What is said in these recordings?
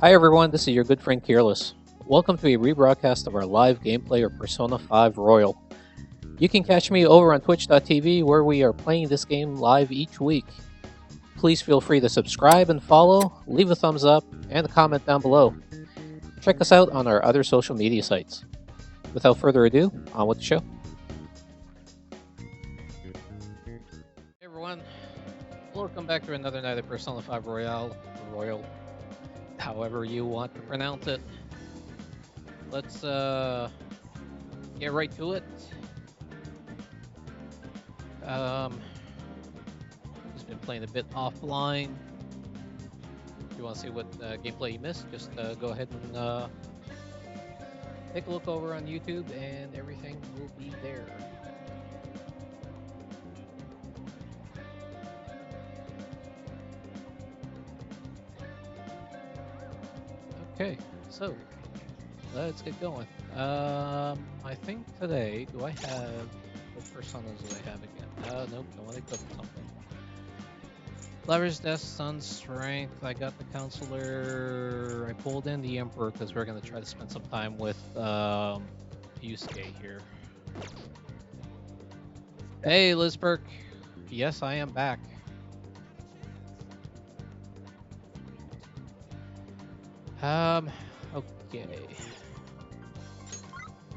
Hi everyone, this is your good friend Careless. Welcome to a rebroadcast of our live gameplay of Persona 5 Royal. You can catch me over on twitch.tv where we are playing this game live each week. Please feel free to subscribe and follow, leave a thumbs up, and a comment down below. Check us out on our other social media sites. Without further ado, on with the show. Hey everyone, welcome back to another night of Persona 5 Royal, however you want to pronounce it. Let's get right to it. Just been playing a bit offline. If you want to see what gameplay you missed, just go ahead and take a look over on YouTube, and everything will be there. Okay, so let's get going. I think today, do I have what personas do I have again? Nope, I want to equip something. Lover's Death, Sun's Strength. I got the Counselor. I pulled in the Emperor because we're gonna try to spend some time with Yusuke here. Hey, Lisberg. Yes, I am back. Okay.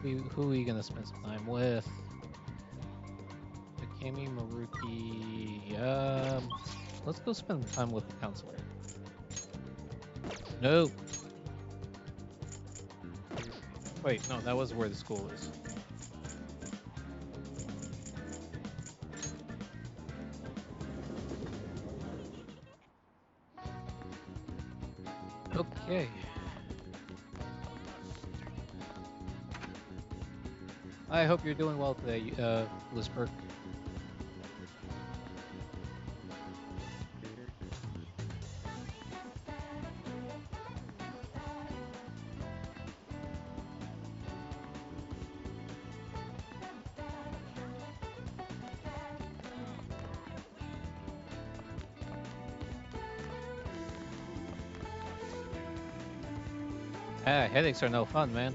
Who are you gonna spend some time with? Akemi Maruki. Let's go spend time with the Counselor. No. Wait, no, that was where the school is. Okay. I hope you're doing well today, Lisberg. Ah, headaches are no fun, man.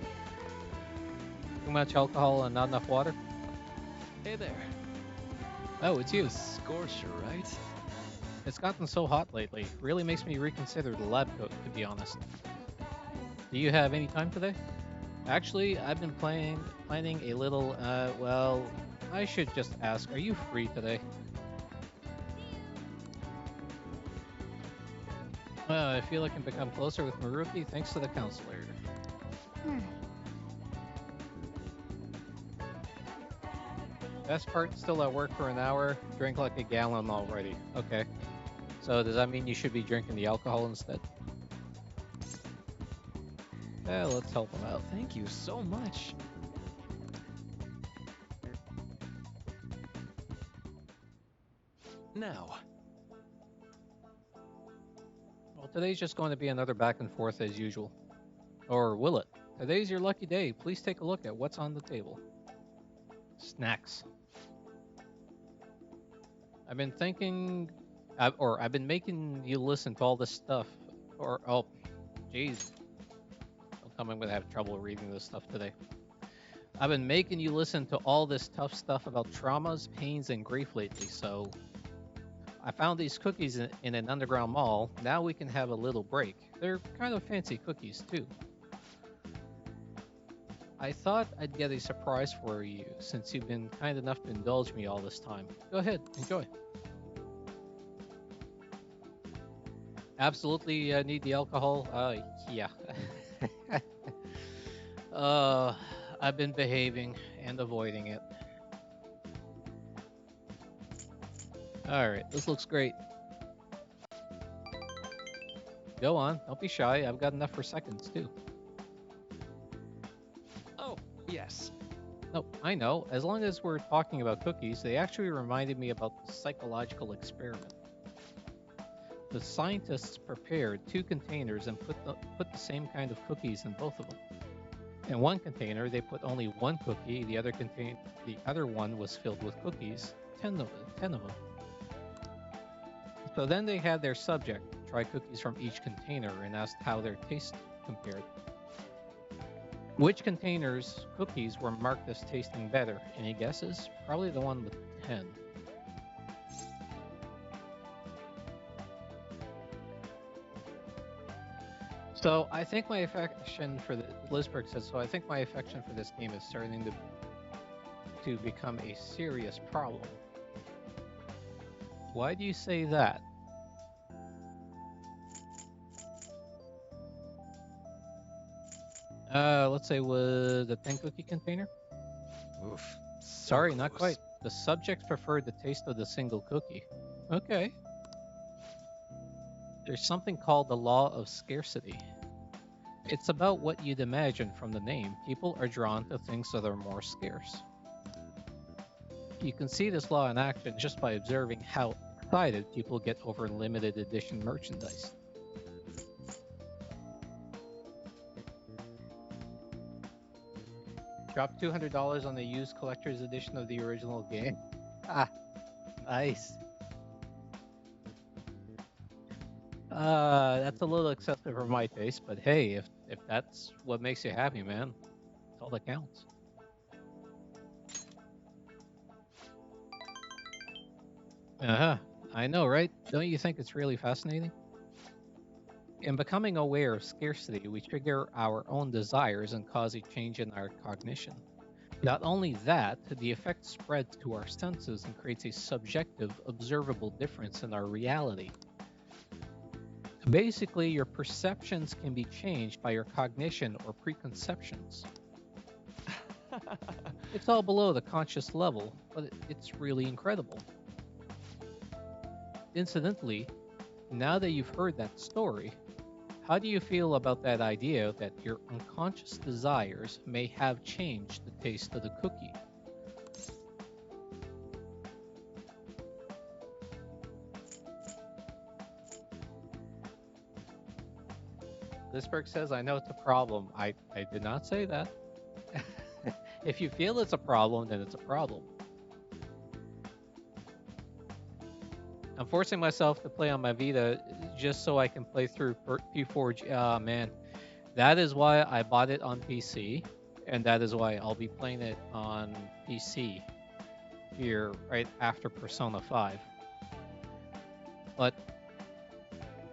Too much alcohol and not enough water? Hey there. Oh, it's you. Scorcher, right? It's gotten so hot lately. Really makes me reconsider the lab coat, to be honest. Do you have any time today? Actually, I've been planning a little, well, I should just ask, are you free today? I feel I can become closer with Maruki thanks to the Counselor. Best part, still at work for an hour, drink like a gallon already. Okay. So does that mean you should be drinking the alcohol instead? Yeah, let's help him out. Thank you so much. Now. Well, today's just going to be another back and forth as usual. Or will it? Today's your lucky day. Please take a look at what's on the table. Snacks. I've been thinking, I've been making you listen to all this stuff. Oh, jeez. Don't tell me I'm going to have trouble reading this stuff today. I've been making you listen to all this tough stuff about traumas, pains, and grief lately, so I found these cookies in an underground mall. Now we can have a little break. They're kind of fancy cookies, too. I thought I'd get a surprise for you, since you've been kind enough to indulge me all this time. Go ahead, enjoy. Absolutely need the alcohol? Yeah. I've been behaving and avoiding it. Alright, this looks great. Go on, don't be shy. I've got enough for seconds, too. Oh, yes. No, I know. As long as we're talking about cookies, they actually reminded me about the psychological experiment. The scientists prepared 2 containers and put the same kind of cookies in both of them. In one container, they put only 1 cookie. The other one was filled with cookies, 10 of them. So then they had their subject try cookies from each container and asked how their taste compared. Which containers' cookies were marked as tasting better? Any guesses? Probably the one with 10. So I think my affection for the Lisberg says so. I think my affection for this game is starting to become a serious problem. Why do you say that? Let's say with the 10 cookie container. Oof. Sorry, not quite. The subjects preferred the taste of the single cookie. Okay. There's something called the law of scarcity. It's about what you'd imagine from the name. People are drawn to things that are more scarce. You can see this law in action just by observing how excited people get over limited edition merchandise. Drop $200 on the used collector's edition of the original game. Ah, nice. That's a little excessive for my taste, but hey, if that's what makes you happy, man, that's all that counts. Uh-huh. I know, right? Don't you think it's really fascinating? In becoming aware of scarcity, we trigger our own desires and cause a change in our cognition. Not only that, the effect spreads to our senses and creates a subjective, observable difference in our reality. Basically, your perceptions can be changed by your cognition or preconceptions. It's all below the conscious level, but it's really incredible. Incidentally, now that you've heard that story, how do you feel about that idea that your unconscious desires may have changed the taste of the cookie? Lisberg says, I know it's a problem. I did not say that. If you feel it's a problem, then it's a problem. I'm forcing myself to play on my Vita just so I can play through P4G. Ah, man. That is why I bought it on PC, and that is why I'll be playing it on PC here right after Persona 5. But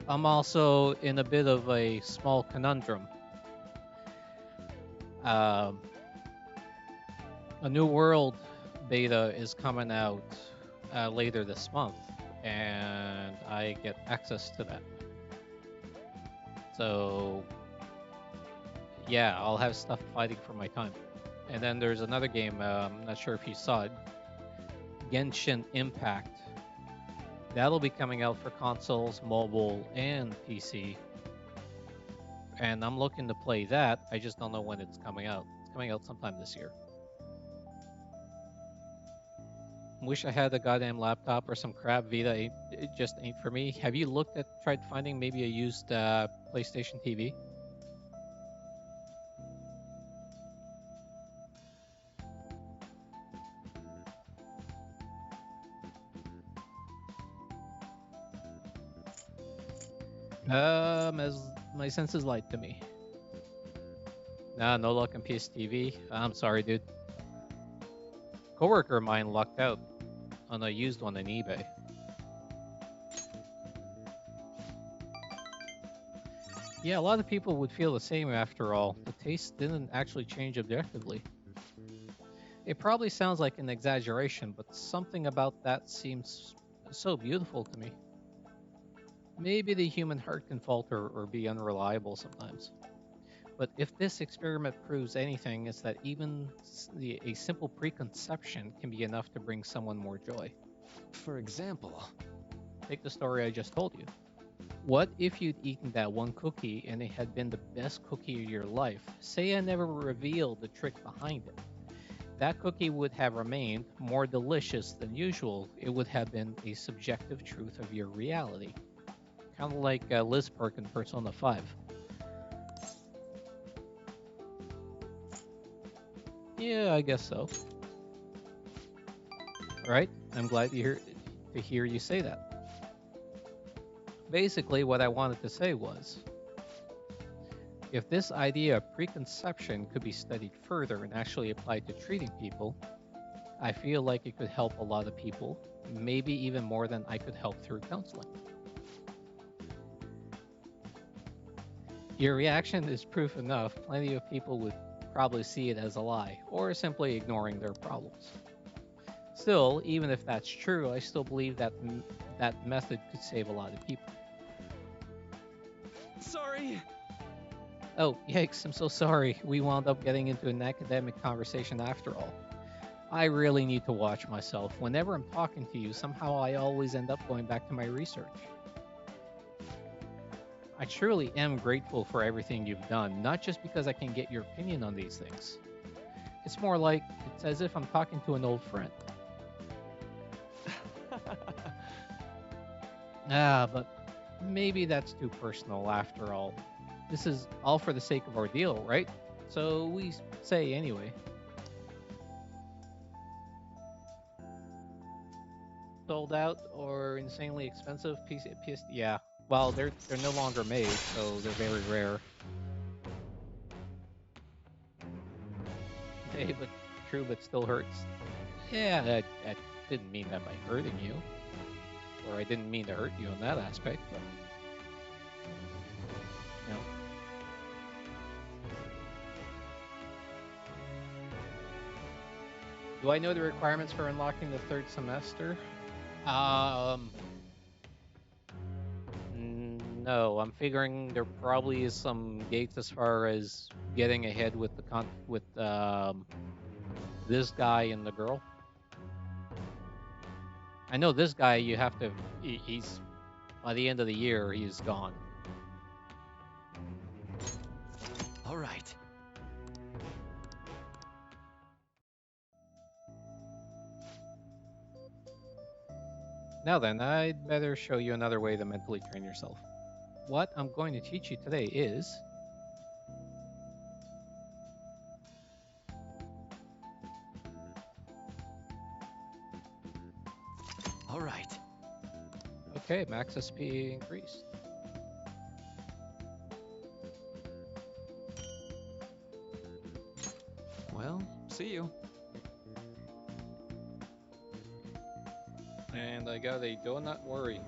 I'm also in a bit of a small conundrum. A New World beta is coming out later this month, and I get access to that. So, yeah, I'll have stuff fighting for my time. And then there's another game, I'm not sure if you saw it, Genshin Impact. That'll be coming out for consoles, mobile, and PC. And I'm looking to play that. I just don't know when it's coming out. It's coming out sometime this year. Wish I had a goddamn laptop or some crap. Vita it just ain't for me. Have you tried finding maybe a used PlayStation TV? As my senses lied to me. Nah, no luck on PS TV. I'm sorry, dude. Coworker of mine lucked out on a used one on eBay. Yeah, a lot of people would feel the same after all. The taste didn't actually change objectively. It probably sounds like an exaggeration, but something about that seems so beautiful to me. Maybe the human heart can falter or be unreliable sometimes. But if this experiment proves anything, it's that even a simple preconception can be enough to bring someone more joy. For example, take the story I just told you. What if you'd eaten that one cookie and it had been the best cookie of your life? Say I never revealed the trick behind it. That cookie would have remained more delicious than usual. It would have been a subjective truth of your reality. Kind of like Liz Perk in Persona 5. Yeah, I guess so. Right? I'm glad to hear you say that. Basically, what I wanted to say was, if this idea of preconception could be studied further and actually applied to treating people, I feel like it could help a lot of people, maybe even more than I could help through counseling. Your reaction is proof enough. Plenty of people would probably see it as a lie or simply ignoring their problems. Still, even if that's true, I still believe that that method could save a lot of people. Sorry. Oh, yikes, I'm so sorry. We wound up getting into an academic conversation after all. I really need to watch myself. Whenever I'm talking to you, somehow I always end up going back to my research. I truly am grateful for everything you've done, not just because I can get your opinion on these things. It's more like it's as if I'm talking to an old friend. But maybe that's too personal after all. This is all for the sake of our deal, right? So we say anyway. Sold out or insanely expensive PS. Yeah. Well, they're no longer made, so they're very rare. Hey, but true, but still hurts. Yeah, I didn't mean that by hurting you, or I didn't mean to hurt you in that aspect, but you know. Do I know the requirements for unlocking the third semester? Um, no. I'm figuring there probably is some gates as far as getting ahead with the with this guy and the girl. I know this guy. You have to. He's by the end of the year, he's gone. All right. Now then, I'd better show you another way to mentally train yourself. What I'm going to teach you today is All right. okay, max SP increased. Well, see you. And I got a donut worry.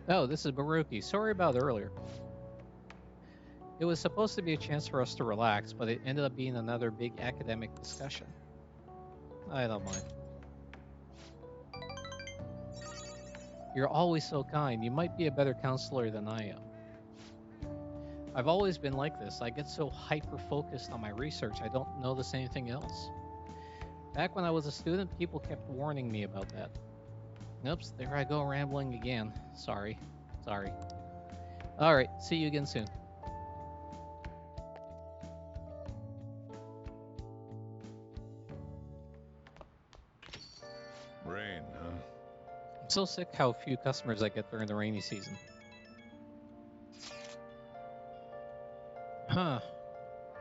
Oh, this is Baruki. Sorry about earlier. It was supposed to be a chance for us to relax, but it ended up being another big academic discussion. I don't mind. You're always so kind. You might be a better counselor than I am. I've always been like this. I get so hyper-focused on my research, I don't notice anything else. Back when I was a student, people kept warning me about that. Oops, there I go rambling again. Sorry. Alright, see you again soon. Rain, huh? I'm so sick how few customers I get during the rainy season. Huh.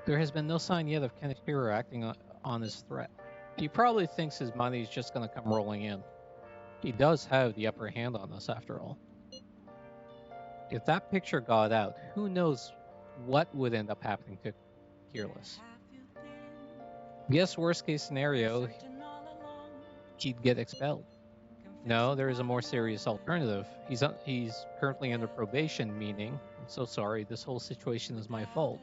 There has been no sign yet of Kenichiro acting on his threat. He probably thinks his money is just gonna come rolling in. He does have the upper hand on us after all. If that picture got out, who knows what would end up happening to Keerless. Guess worst case scenario, he'd get expelled. No, there is a more serious alternative. He's currently under probation, meaning, I'm so sorry, this whole situation is my fault.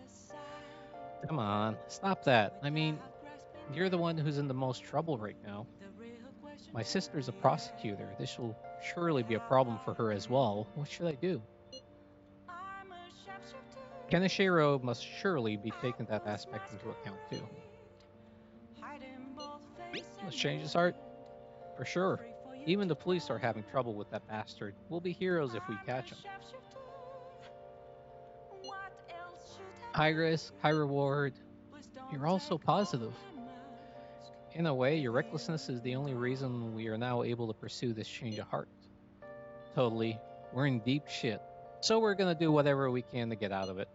Come on, stop that. I mean, you're the one who's in the most trouble right now. My sister's a prosecutor. This will surely be a problem for her as well. What should I do? Kenichiro must surely be taking that aspect into account too. Let's change his heart? For sure. Even the police are having trouble with that bastard. We'll be heroes if we catch him. High risk, high reward. You're all so positive. In a way, your recklessness is the only reason we are now able to pursue this change of heart. Totally. We're in deep shit. So we're gonna do whatever we can to get out of it.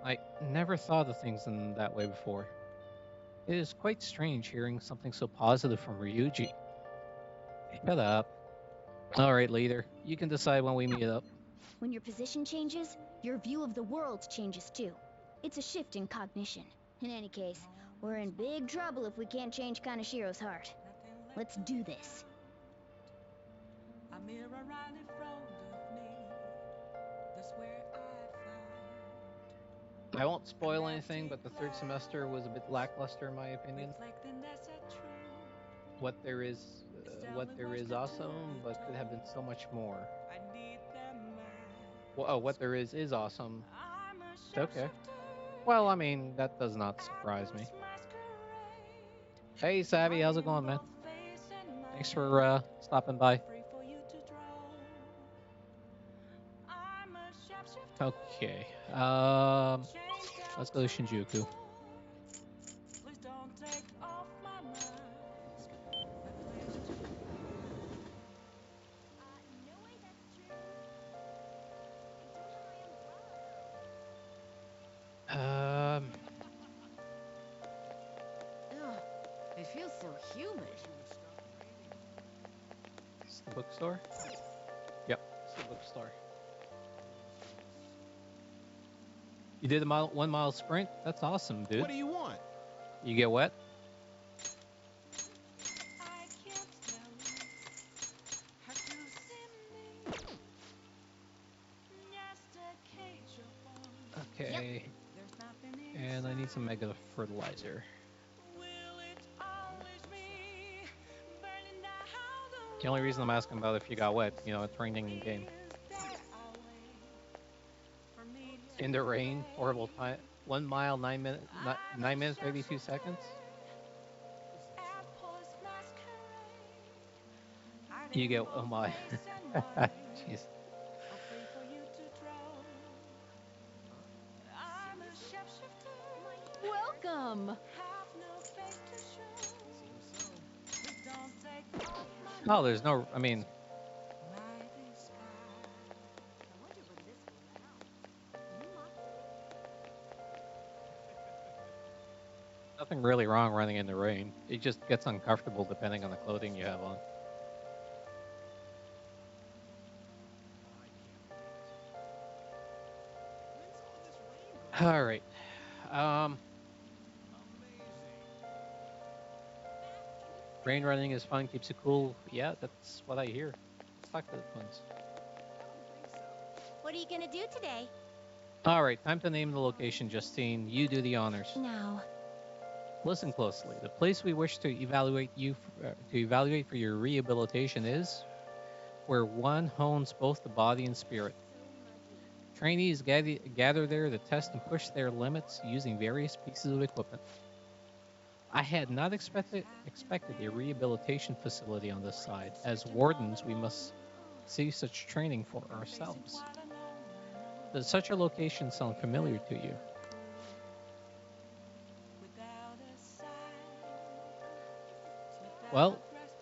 I never thought of things in that way before. It is quite strange hearing something so positive from Ryuji. Shut up. Alright, leader. You can decide when we meet up. When your position changes, your view of the world changes too. It's a shift in cognition. In any case, we're in big trouble if we can't change Kanashiro's heart. Let's do this. A mirror right in front of me. That's where I I won't spoil anything, but the third semester was a bit lackluster in my opinion. reflecting that's a truth. What there is, what there is awesome, but could have been so much more. I need them Well, oh, what there is awesome. I'm a Okay. shapeshifter. Well, I mean, that does not surprise me. Hey, Savvy, how's it going, man? Thanks for stopping by. Okay. Let's go to Shinjuku. Please don't take off my mask. No way that's true. I don't have my umbrella. Ugh, it feels so humid. It's the bookstore? Yep, it's the bookstore. You did a 1 mile sprint? That's awesome, dude. What do you want? You get wet? I can't tell you how to see me. Just a cage of bones. Okay. There's nothing And I need some mega fertilizer. Will it always be burning down The only reason I'm asking about if you got wet, you know, it's raining in game. In the rain, horrible time. 1 mile, 9 minutes, 9 minutes, maybe 2 seconds. You get, oh my. Jeez. Welcome. Oh, there's no, I mean, nothing really wrong running in the rain. It just gets uncomfortable depending on the clothing you have on. All right. Rain running is fun, keeps you cool. Yeah, that's what I hear. Let's talk to the twins. What are you gonna do today? All right, time to name the location, Justine. You do the honors. No. Listen closely. The place we wish to evaluate for your rehabilitation is where one hones both the body and spirit. Trainees gather there to test and push their limits using various pieces of equipment. I had not expected a rehabilitation facility on this side. As wardens, we must see such training for ourselves. Does such a location sound familiar to you? Well,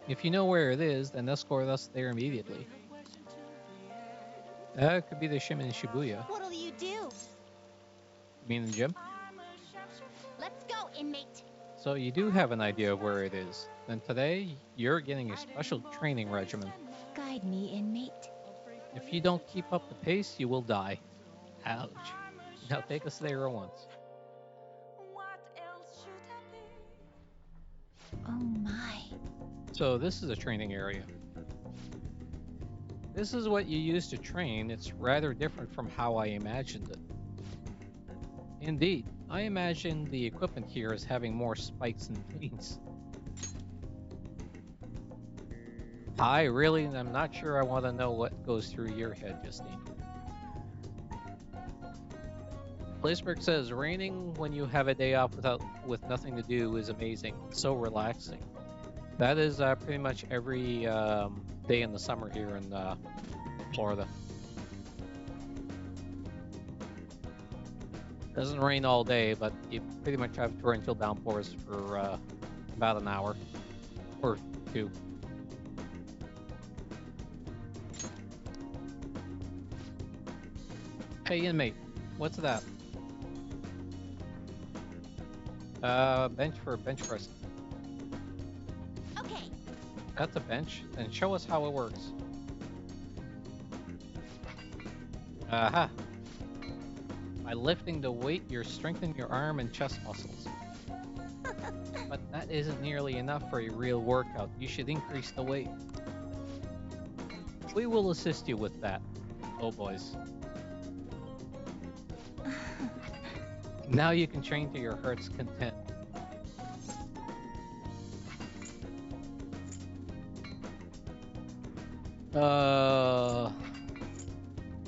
if you know where it is, then escort us there immediately. That could be the Shim in Shibuya. What'll you do? You mean the gym? Let's go, inmate. So you do have an idea of where it is. Then today, you're getting a special training regimen. Guide me, inmate. If you don't keep up the pace, you will die. Ouch. Now take us there at once. Oh my. So this is a training area. This is what you use to train. It's rather different from how I imagined it. Indeed, I imagined the equipment here as having more spikes and pins. I really am not sure I want to know what goes through your head, Justine. Blazeberg says, raining when you have a day off with nothing to do is amazing. So relaxing. That is pretty much every day in the summer here in Florida. Doesn't rain all day, but you pretty much have torrential downpours for about an hour or two. Hey, inmate, what's that? Bench for bench press. Okay. That's a bench. Then show us how it works. Aha. By lifting the weight, you're strengthening your arm and chest muscles. But that isn't nearly enough for a real workout. You should increase the weight. We will assist you with that. Oh, boys. Now you can train to your heart's content.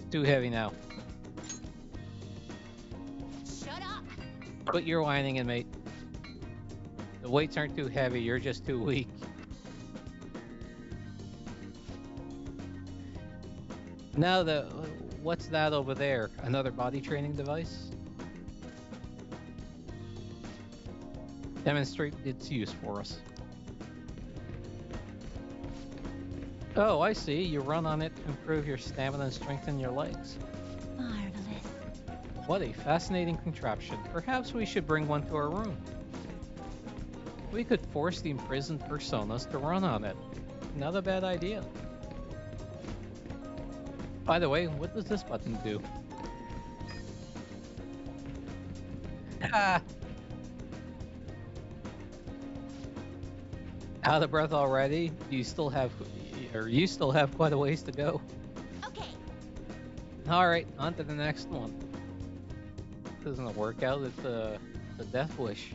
Too heavy now. Shut up. Quit your whining, inmate. The weights aren't too heavy, you're just too weak. Now what's that over there? Another body training device? Demonstrate its use for us. Oh, I see. You run on it to improve your stamina and strengthen your legs. Marvelous. What a fascinating contraption. Perhaps we should bring one to our room. We could force the imprisoned personas to run on it. Not a bad idea. By the way, what does this button do? Ah! Out of breath already? You still have quite a ways to go. Okay. Alright, on to the next one. This isn't a workout, it's a death wish.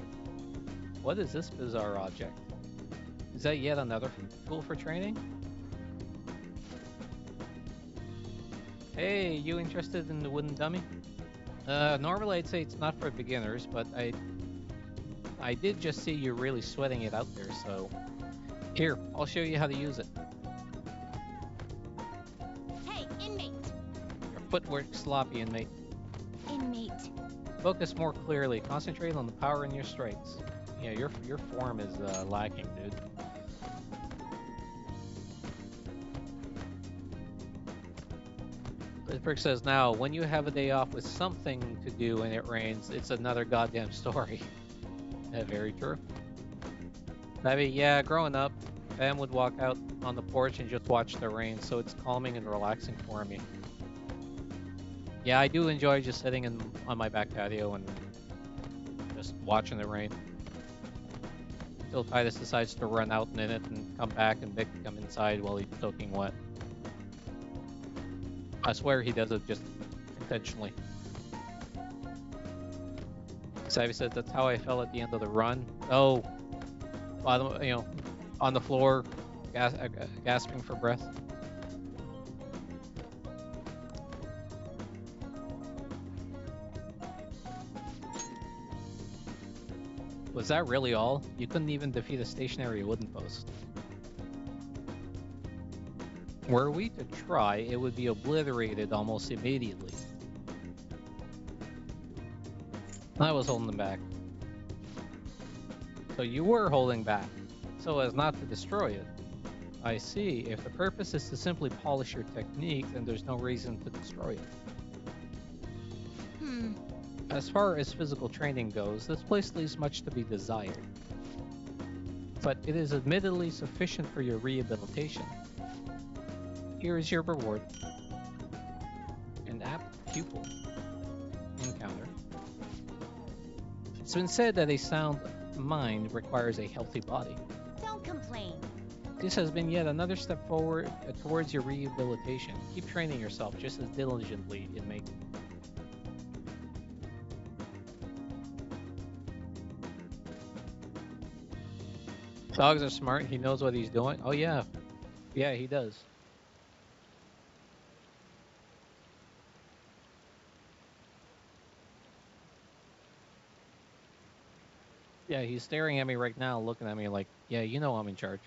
What is this bizarre object? Is that yet another tool for training? Hey, you interested in the wooden dummy? Normally I'd say it's not for beginners, but I did just see you really sweating it out there, so... Here, I'll show you how to use it. Hey, inmate. Your footwork's sloppy, inmate. Inmate. Focus more clearly. Concentrate on the power in your strikes. Yeah, your form is lacking, dude. Brick says now, when you have a day off with something to do and it rains, it's another goddamn story. Yeah, very true. Maybe, yeah, growing up, Pam would walk out on the porch and just watch the rain, so it's calming and relaxing for me. Yeah, I do enjoy just sitting on my back patio and just watching the rain. Until Titus decides to run out in it and come back and Vic come inside while he's soaking wet. I swear he does it just intentionally. Savvy says that's how I felt at the end of the run. Oh, bottom, on the floor, gasping for breath. Was that really all? You couldn't even defeat a stationary wooden post. Were we to try, it would be obliterated almost immediately. I was holding them back. So you were holding back, so as not to destroy it. I see. If the purpose is to simply polish your technique, then there's no reason to destroy it. As far as physical training goes, this place leaves much to be desired. But it is admittedly sufficient for your rehabilitation. Here is your reward. An apt pupil encounter. It's been said that a sound mind requires a healthy body. Don't complain. This has been yet another step forward towards your rehabilitation. Keep training yourself just as diligently, inmate. Dogs are smart. He knows what he's doing. Oh yeah. Yeah, he does. Yeah, he's staring at me right now, looking at me like, yeah, you know I'm in charge.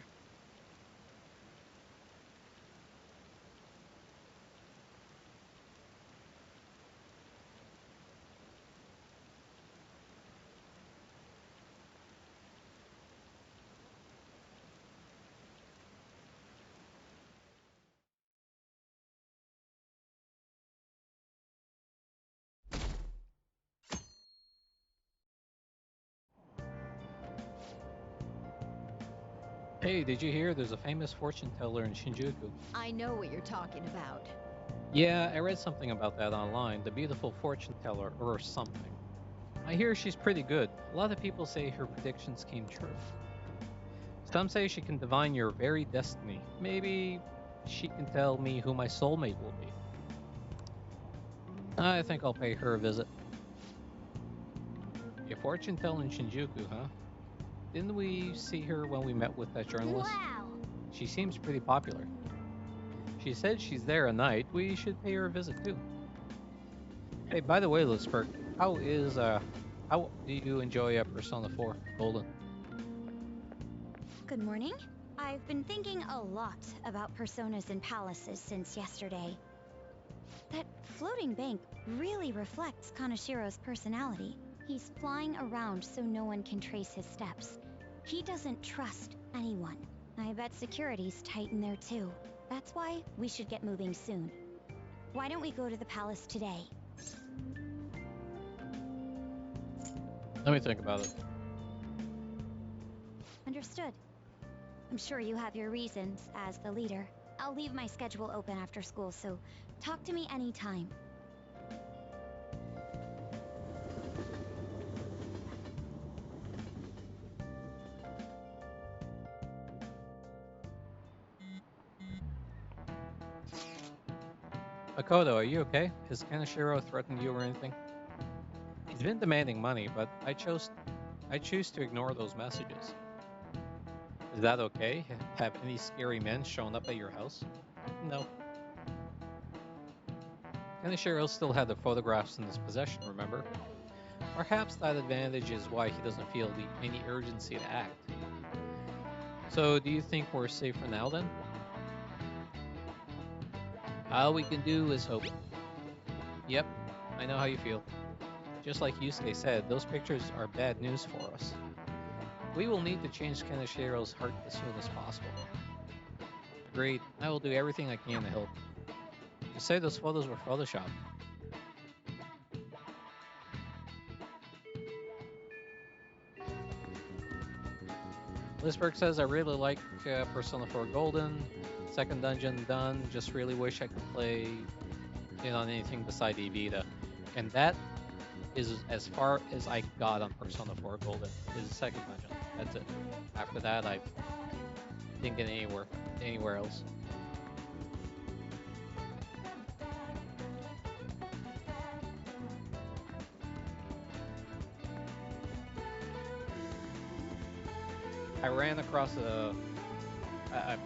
Hey, did you hear there's a famous fortune teller in Shinjuku? I know what you're talking about. Yeah, I read something about that online. The beautiful fortune teller or something. I hear she's pretty good. A lot of people say her predictions came true. Some say she can divine your very destiny. Maybe she can tell me who my soulmate will be. I think I'll pay her a visit. A fortune teller in Shinjuku, huh? Didn't we see her when we met with that journalist? Wow! She seems pretty popular. She said she's there at night. We should pay her a visit too. Hey, by the way, Litzberg, how do you enjoy Persona 4 Golden? Good morning. I've been thinking a lot about personas and palaces since yesterday. That floating bank really reflects Kanashiro's personality. He's flying around so no one can trace his steps. He doesn't trust anyone. I bet security's tight in there too. That's why we should get moving soon. Why don't we go to the palace today? Let me think about it. Understood. I'm sure you have your reasons as the leader. I'll leave my schedule open after school, so talk to me anytime. Makoto, are you okay? Has Kanashiro threatened you or anything? He's been demanding money, but I choose to ignore those messages. Is that okay? Have any scary men shown up at your house? No. Kanashiro still had the photographs in his possession, remember? Perhaps that advantage is why he doesn't feel any urgency to act. So, do you think we're safe for now then? All we can do is hope. Yep, I know how you feel. Just like Yusuke said, those pictures are bad news for us. We will need to change Kanashiro's heart as soon as possible. Agreed. I will do everything I can to help. You say those photos were photoshopped. Lisberg says, I really like Persona 4 Golden. Second dungeon done. Just really wish I could play it on anything beside Evita. And that is as far as I got on Persona 4 Golden. Is the second dungeon. That's it. After that, I didn't get anywhere else. I ran across I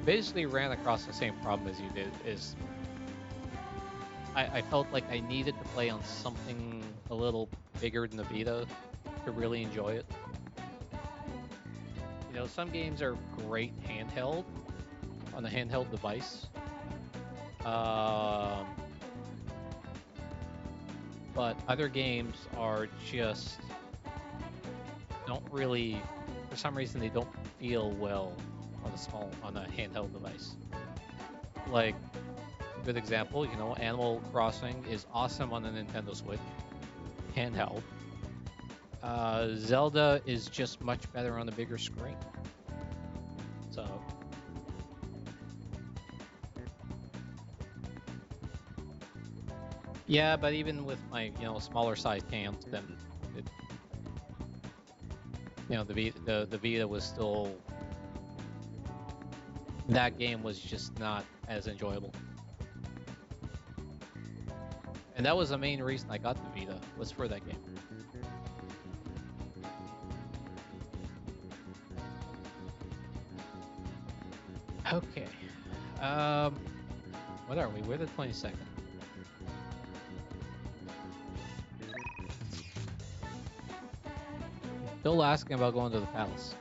basically ran across the same problem as you did. I felt like I needed to play on something a little bigger than the Vita to really enjoy it. You know, some games are great handheld on a handheld device, but other games are just don't really, for some reason, they don't feel well on a handheld device. Like, a good example, you know, Animal Crossing is awesome on the Nintendo Switch, handheld. Zelda is just much better on a bigger screen. So, yeah, but even with my, smaller sized hands, then the Vita was still, that game was just not as enjoyable. And that was the main reason I got the Vita, was for that game. Okay. What are we? We're the 22nd. Still asking about going to the palace.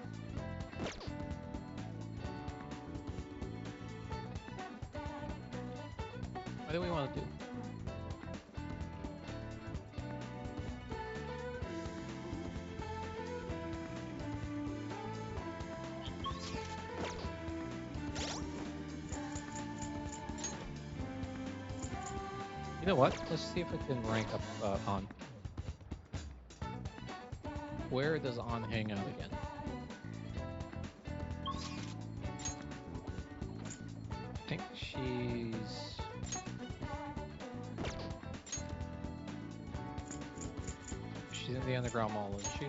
What do we want to do? You know what? Let's see if it can rank up on. Where does on hang out again? She's in the underground mall, isn't she?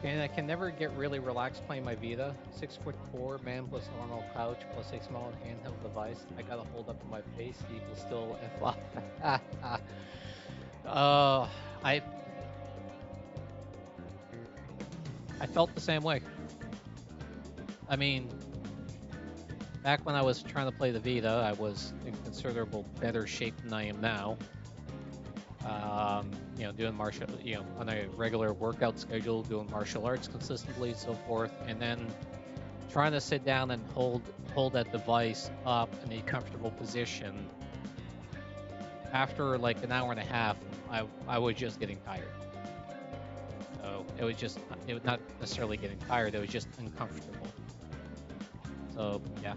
And I can never get really relaxed playing my Vita. 6'4", man plus normal couch plus a small handheld device. I gotta hold up to my face equals still F. I felt the same way. I mean, back when I was trying to play the Vita, I was in considerable better shape than I am now. You know, doing on a regular workout schedule, doing martial arts consistently and so forth, and then trying to sit down and hold that device up in a comfortable position. After like an hour and a half, I was just getting tired. So it was not necessarily getting tired, it was just uncomfortable. So yeah,